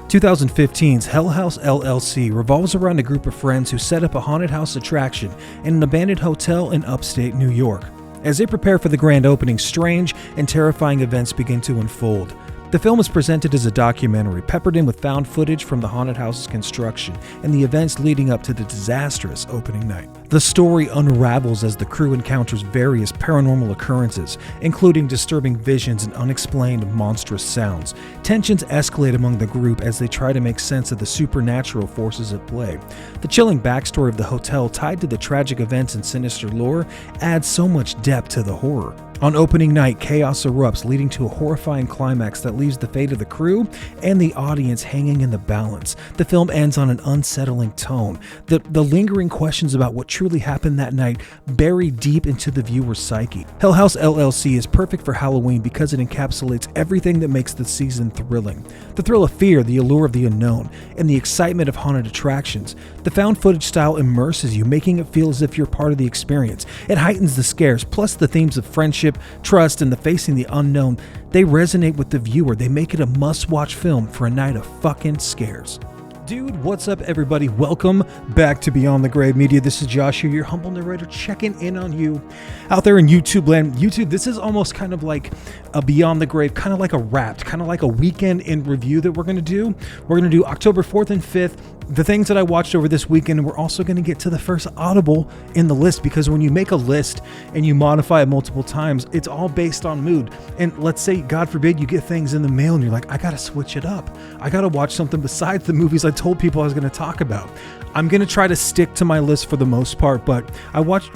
2015's Hell House LLC revolves around a group of friends who set up a haunted house attraction in an abandoned hotel in upstate New York. As they prepare for the grand opening, strange and terrifying events begin to unfold. The film is presented as a documentary, peppered in with found footage from the haunted house's construction and the events leading up to the disastrous opening night. The story unravels as the crew encounters various paranormal occurrences, including disturbing visions and unexplained monstrous sounds. Tensions escalate among the group as they try to make sense of the supernatural forces at play. The chilling backstory of the hotel, tied to the tragic events and sinister lore, adds so much depth to the horror. On opening night, chaos erupts, leading to a horrifying climax that leaves the fate of the crew and the audience hanging in the balance. The film ends on an unsettling tone. The lingering questions about what truly happened that night bury deep into the viewer's psyche. Hell House LLC is perfect for Halloween because it encapsulates everything that makes the season thrilling. The thrill of fear, the allure of the unknown, and the excitement of haunted attractions. The found footage style immerses you, making it feel as if you're part of the experience. It heightens the scares, plus the themes of friendship, trust, and the facing the unknown. They resonate with the viewer. They make it a must-watch film for a night of fucking scares. Dude, what's up, everybody? Welcome back to Beyond the Grave Media. This is Josh here, your humble narrator, checking in on you out there in YouTube land. YouTube, this is almost kind of like a Beyond the Grave, kind of like a wrapped, kind of like a weekend in review that we're going to do. We're going to do October 4th and 5th, the things that I watched over this weekend, and we're also going to get to the first Audible in the list, because when you make a list and you modify it multiple times, it's all based on mood. And let's say, God forbid, you get things in the mail and you're like, I got to switch it up. I got to watch something besides the movies I told people I was going to talk about. I'm going to try to stick to my list for the most part, but I watched,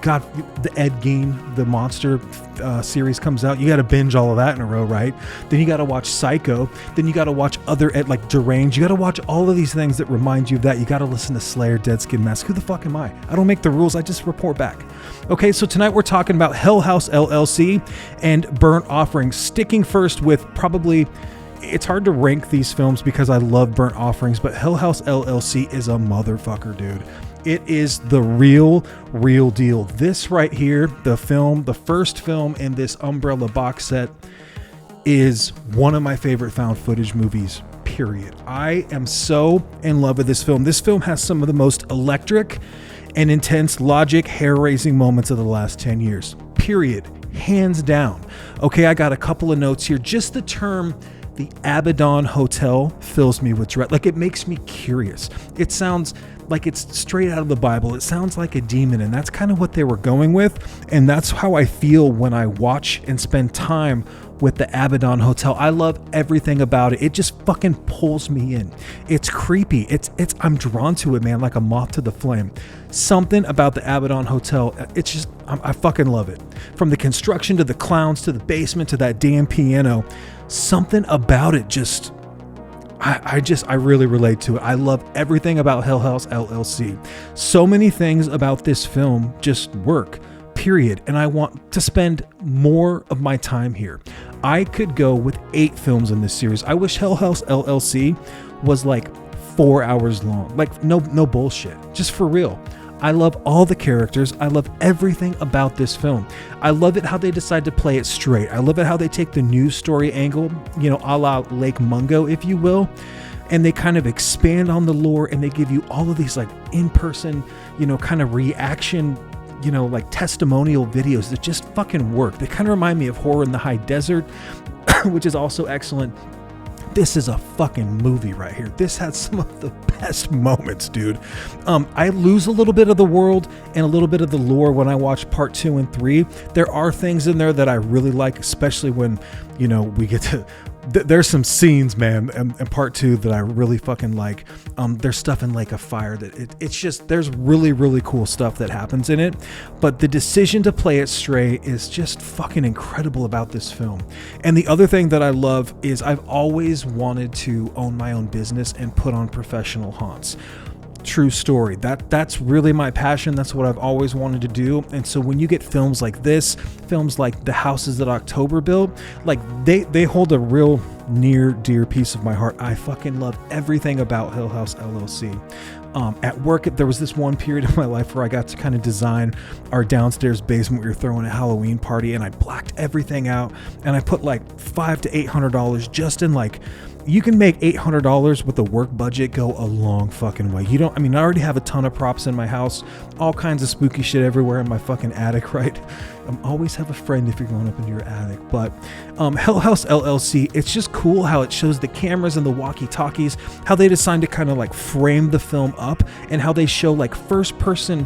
God, the Ed Gein, the Monster series comes out. You got to binge all of that in a row, right? Then you got to watch Psycho. Then you got to watch other, like Deranged. You got to watch all of these things that remind you of that. You got to listen to Slayer, Dead Skin Mask. Who the fuck am I? I don't make the rules. I just report back. Okay, so tonight we're talking about Hell House LLC and Burnt Offerings. Sticking first with probably... It's hard to rank these films because I love Burnt Offerings, but Hell House LLC is a motherfucker, dude. It is the real deal. This right here, the first film in this umbrella box set, is one of my favorite found footage movies, period. I am so in love with this film. This film has some of the most electric and intense, logic, hair-raising moments of the last 10 years, period. Hands down. Okay, I got a couple of notes here. Just the term... the Abaddon Hotel fills me with dread. Like, it makes me curious. It sounds like it's straight out of the Bible. It sounds like a demon, and that's kind of what they were going with. And that's how I feel when I watch and spend time with the Abaddon Hotel. I love everything about it. It just fucking pulls me in. It's creepy. I'm drawn to it, man, like a moth to the flame. Something about the Abaddon Hotel, it's just, I fucking love it. From the construction to the clowns to the basement to that damn piano, something about it just, I really relate to it. I love everything about Hell House LLC. So many things about this film just work, period. And I want to spend more of my time here. I could go with 8 films in this series. I wish Hell House LLC was like 4 hours long. Like, no bullshit. Just for real. I love all the characters. I love everything about this film. I love it how they decide to play it straight. I love it how they take the news story angle, a la Lake Mungo, if you will, and they kind of expand on the lore, and they give you all of these like in-person, kind of reaction, like testimonial videos that just fucking work. They kind of remind me of Horror in the High Desert, which is also excellent. This is a fucking movie right here. This has some of the best moments, dude. I lose a little bit of the world and a little bit of the lore when I watch part 2 and 3. There are things in there that I really like, especially when, we get to... There's some scenes, man, and part 2 that I really fucking like. There's stuff in Lake of Fire that it's just, there's really cool stuff that happens in it. But the decision to play it straight is just fucking incredible about this film. And the other thing that I love is I've always wanted to own my own business and put on professional haunts. True story. That's really my passion. That's what I've always wanted to do. And so when you get films like this, films like The Houses That October Built, like they hold a real near dear piece of my heart. I fucking love everything about Hell House LLC. At work, there was this one period of my life where I got to kind of design our downstairs basement. We were throwing a Halloween party, and I blacked everything out, and I put like $500 to $800 just in like you can make $800 with a work budget go a long fucking way. I already have a ton of props in my house, all kinds of spooky shit everywhere in my fucking attic, right? Always have a friend if you're going up into your attic. But Hell House LLC, it's just cool how it shows the cameras and the walkie-talkies, how they decided to kind of like frame the film up, and how they show like first person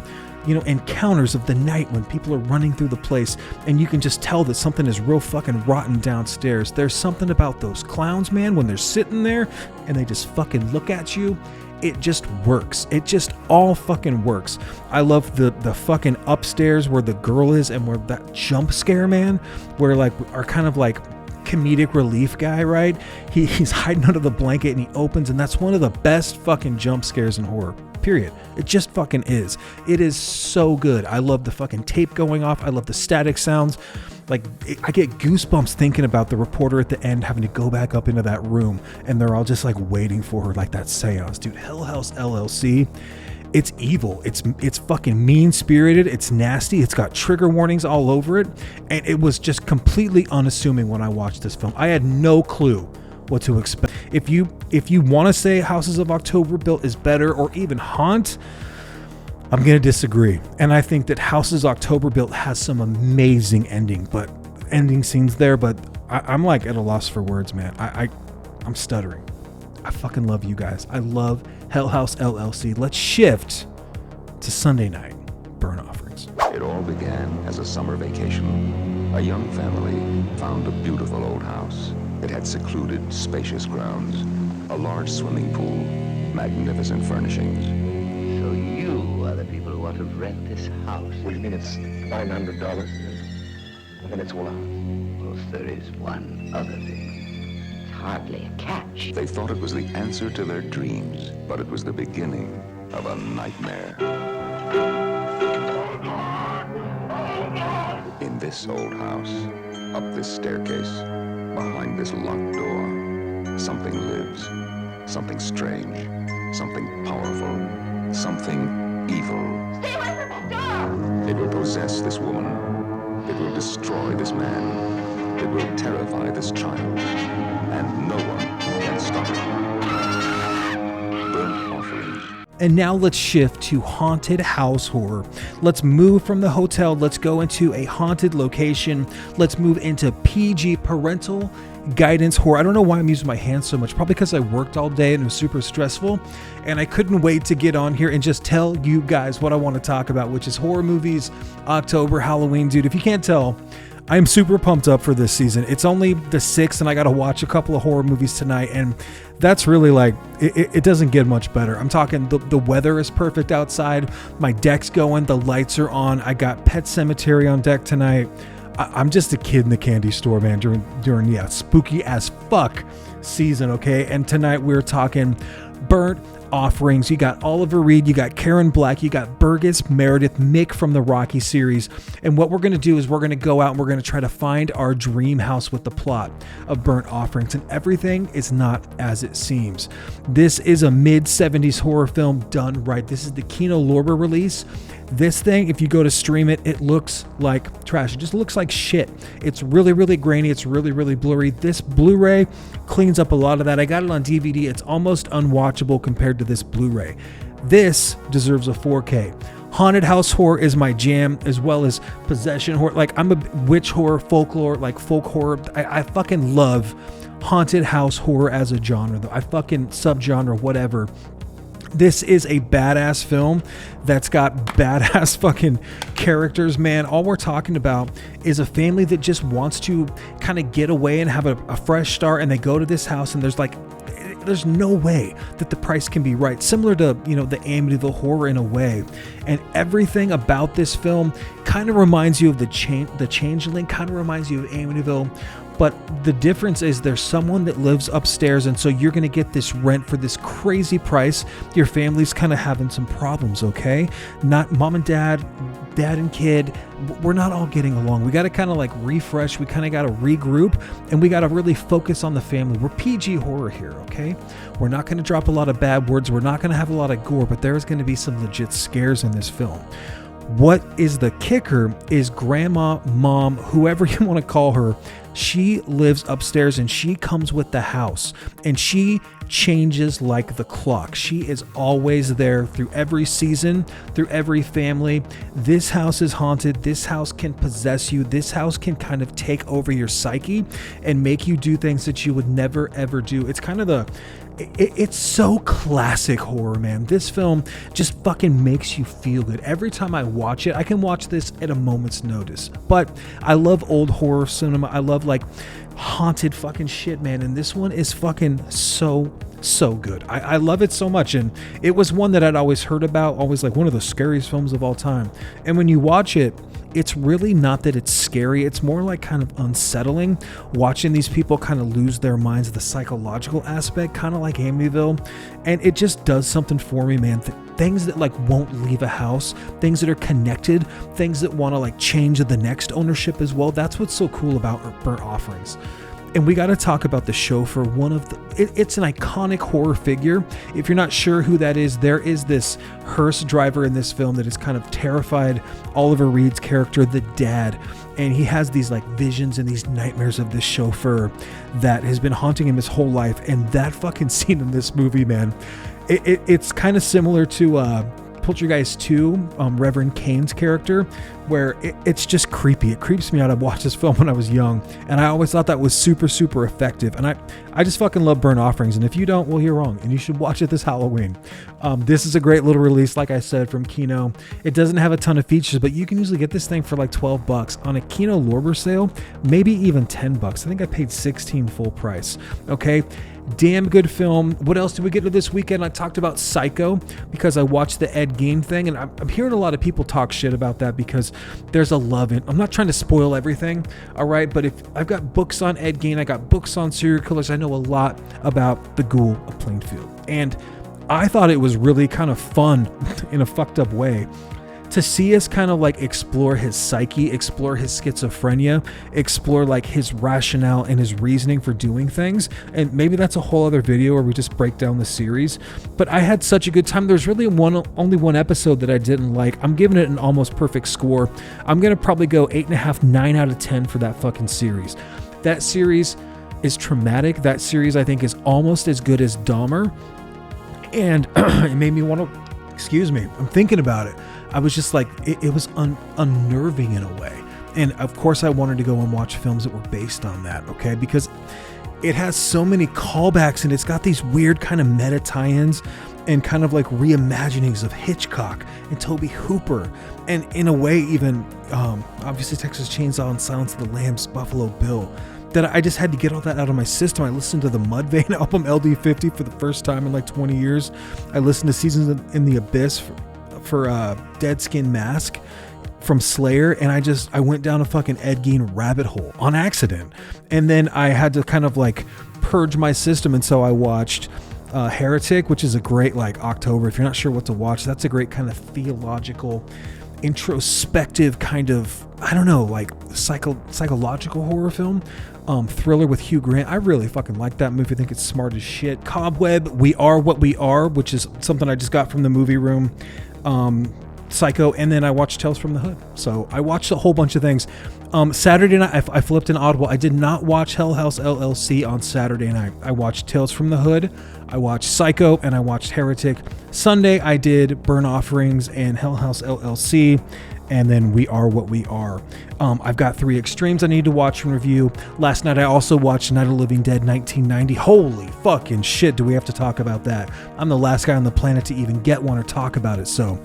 encounters of the night when people are running through the place, and you can just tell that something is real fucking rotten downstairs. There's something about those clowns, man, when they're sitting there and they just fucking look at you. It just works. It just all fucking works. I love the fucking upstairs where the girl is, and where that jump scare, man, where like our kind of like comedic relief guy, right? He's hiding under the blanket and he opens, and that's one of the best fucking jump scares in horror. Period. It just fucking is. It is so good. I love the fucking tape going off. I love the static sounds. Like, I get goosebumps thinking about the reporter at the end having to go back up into that room, and they're all just like waiting for her, like that seance. Dude, Hell House LLC, it's evil. It's fucking mean-spirited. It's nasty. It's got trigger warnings all over it, and it was just completely unassuming when I watched this film. I had no clue what to expect. If you want to say Houses of October Built is better, or even Haunt, I'm going to disagree. And I think that Houses October Built has some amazing ending scenes there, but I'm like at a loss for words, man. I'm stuttering. I fucking love you guys. I love Hell House LLC. Let's shift to Sunday night burn offerings. It all began as a summer vacation. A young family found a beautiful old house. It had secluded, spacious grounds, a large swimming pool, magnificent furnishings. So you are the people who want to rent this house? What do you mean it's $900? And then it's all out. Well, there is one other thing. It's hardly a catch. They thought it was the answer to their dreams, but it was the beginning of a nightmare. In this old house, up this staircase, behind this locked door, something lives. Something strange. Something powerful. Something evil. Stay away from that door! It will possess this woman. It will destroy this man. It will terrify this child. And no one can stop it. Burnt offerings. And now let's shift to haunted house horror. Let's move from the hotel. Let's go into a haunted location. Let's move into PG, parental guidance horror. I don't know why I'm using my hands so much. Probably because I worked all day and it was super stressful. And I couldn't wait to get on here and just tell you guys what I want to talk about, which is horror movies, October, Halloween. Dude, if you can't tell, I'm super pumped up for this season. It's only the 6th, and I got to watch a couple of horror movies tonight, and that's really like, it doesn't get much better. I'm talking the weather is perfect outside. My deck's going. The lights are on. I got Pet Sematary on deck tonight. I'm just a kid in the candy store, man, during spooky as fuck season, okay? And tonight we're talking burnt offerings. You got Oliver Reed, you got Karen Black, you got Burgess Meredith, Mick from the Rocky series. And what we're going to do is we're going to go out and we're going to try to find our dream house with the plot of burnt offerings. And everything is not as it seems. This is a mid-70s horror film done right. This is the Kino Lorber release. This thing, if you go to stream it, it looks like trash. It just looks like shit. It's really, really grainy. It's really, really blurry. This Blu-ray cleans up a lot of that. I got it on DVD. It's almost unwatchable compared to this Blu-ray. This deserves a 4K. Haunted house horror is my jam, as well as possession horror. Like, I'm a witch horror, folklore, like folk horror. I fucking love haunted house horror as a genre, though. I fucking subgenre, whatever. This is a badass film that's got badass fucking characters, man. All we're talking about is a family that just wants to kind of get away and have a fresh start, and they go to this house, and there's no way that the price can be right. Similar to, the Amityville Horror in a way. And everything about this film kind of reminds you of the Changeling, kind of reminds you of Amityville. But the difference is there's someone that lives upstairs, and so you're going to get this rent for this crazy price. Your family's kind of having some problems, okay? Not mom and dad and kid, we're not all getting along. We got to kind of like refresh. We kind of got to regroup, and we got to really focus on the family. We're PG horror here, okay? We're not going to drop a lot of bad words. We're not going to have a lot of gore, but there's going to be some legit scares in this film. what is the kicker is grandma, mom, whoever you want to call her, she lives upstairs and she comes with the house and she changes like the clock. She is always there through every season, through every family. This house is haunted. This house can possess you. This house can kind of take over your psyche and make you do things that you would never ever do. It's kind of it's so classic horror, man. This film just fucking makes you feel good. Every time I watch it, I can watch this at a moment's notice. But I love old horror cinema. I love like haunted fucking shit, man. And this one is fucking so good. I love it so much. And it was one that I'd always heard about, always like one of the scariest films of all time. And when you watch it, it's really not that it's scary. It's more like kind of unsettling, watching these people kind of lose their minds, the psychological aspect, kind of like Amityville. And it just does something for me, man. Things that like won't leave a house, things that are connected, things that want to like change the next ownership as well. That's what's so cool about Burnt Offerings. And we got to talk about the chauffeur. It's an iconic horror figure. If you're not sure who that is, there is this hearse driver in this film that has kind of terrified Oliver Reed's character, the dad. And he has these like visions and these nightmares of this chauffeur that has been haunting him his whole life. And that fucking scene in this movie, man, it's kind of similar to Poltergeist 2, Reverend Kane's character, where it's just creepy. It creeps me out. I watched this film when I was young, and I always thought that was super effective. And I just fucking love Burnt Offerings. And if you don't, well, you're wrong. And you should watch it this Halloween. This is a great little release, like I said, from Kino. It doesn't have a ton of features, but you can usually get this thing for like $12 on a Kino Lorber sale, maybe even $10. I think I paid $16 full price. Okay. Damn good film. What else did we get to this weekend? I talked about Psycho because I watched the Ed Gein thing, and I'm hearing a lot of people talk shit about that because there's a love in. I'm not trying to spoil everything, all right? But if I've got books on Ed Gein, I got books on serial killers. I know a lot about the Ghoul of Plainfield, and I thought it was really kind of fun in a fucked up way to see us kind of like explore his psyche, explore his schizophrenia, explore like his rationale and his reasoning for doing things. And maybe that's a whole other video where we just break down the series. But I had such a good time. There's really only one episode that I didn't like. I'm giving it an almost perfect score. I'm going to probably go 8.5, 9 out of 10 for that fucking series. That series is traumatic. That series I think is almost as good as Dahmer. And it made me want to, excuse me, I'm thinking about it. I was just like, it was unnerving in a way. And of course I wanted to go and watch films that were based on that, okay? Because it has so many callbacks and it's got these weird kind of meta tie-ins and kind of like reimaginings of Hitchcock and Tobe Hooper. And in a way even, obviously Texas Chainsaw and Silence of the Lambs, Buffalo Bill. That I just had to get all that out of my system. I listened to the Mudvayne album LD50 for the first time in like 20 years. I listened to Seasons in the Abyss for Dead Skin Mask from Slayer, and I went down a fucking Ed Gein rabbit hole on accident. And then I had to kind of like purge my system, and so I watched Heretic, which is a great like October. If you're not sure what to watch, that's a great kind of theological, introspective kind of, I don't know, like psychological horror film. Thriller with Hugh Grant. I really fucking like that movie. I think it's smart as shit. Cobweb, We Are What We Are, which is something I just got from the movie room. Psycho, and then I watched Tales from the Hood. So I watched a whole bunch of things. Saturday night, I flipped an Audible. I did not watch Hell House LLC on Saturday night. I watched Tales from the Hood, I watched Psycho, and I watched Heretic. Sunday, I did Burnt Offerings and Hell House LLC, and then We Are What We Are. I've got 3 Extremes I need to watch and review. Last night, I also watched Night of the Living Dead 1990. Holy fucking shit, do we have to talk about that? I'm the last guy on the planet to even get one or talk about it, so...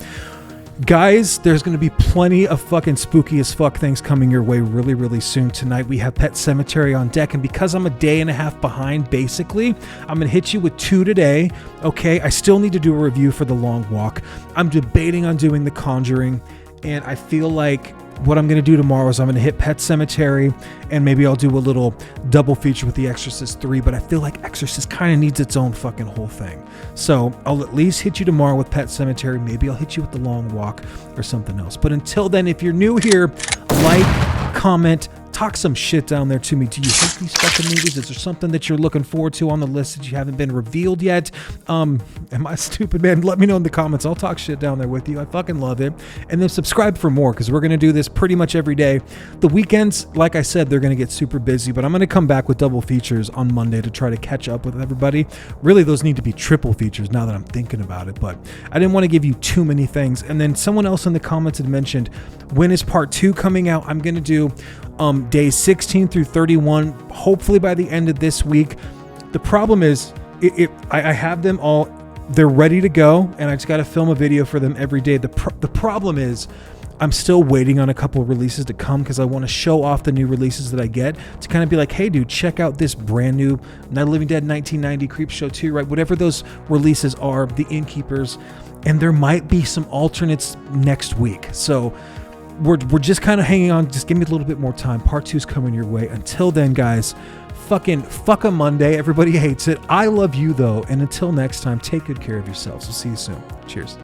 Guys, there's going to be plenty of fucking spooky as fuck things coming your way really, really soon. Tonight we have Pet Sematary on deck, and because I'm a day and a half behind, basically, I'm going to hit you with 2 today, okay? I still need to do a review for The Long Walk. I'm debating on doing The Conjuring, and I feel like what I'm going to do tomorrow is I'm going to hit Pet Sematary, and maybe I'll do a little double feature with The Exorcist 3, but I feel like Exorcist kind of needs its own fucking whole thing. So I'll at least hit you tomorrow with Pet Sematary. Maybe I'll hit you with The Long Walk or something else. But until then, if you're new here, like, comment, Talk some shit down there to me. Do you hate these fucking movies? Is there something that you're looking forward to on the list that you haven't been revealed yet? Am I stupid, man? Let me know in the comments. I'll talk shit down there with you. I fucking love it. And then subscribe for more, because we're going to do this pretty much every day. The weekends, like I said, they're going to get super busy, but I'm going to come back with double features on Monday to try to catch up with everybody. Really, those need to be triple features now that I'm thinking about it, but I didn't want to give you too many things. And then someone else in the comments had mentioned, when is part 2 coming out? I'm going to do days 16 through 31, hopefully by the end of this week. The problem is, I have them all, they're ready to go, and I just got to film a video for them every day. The problem is, I'm still waiting on a couple of releases to come, because I want to show off the new releases that I get to kind of be like, hey dude, check out this brand new Night of the Living Dead 1990, Creepshow 2, right? Whatever those releases are, The Innkeepers, and there might be some alternates next week. So we're just kind of hanging on. Just give me a little bit more time. Part 2 is coming your way. Until then, guys, fuck a Monday. Everybody hates it. I love you though. And until next time, take good care of yourselves. We'll see you soon. Cheers.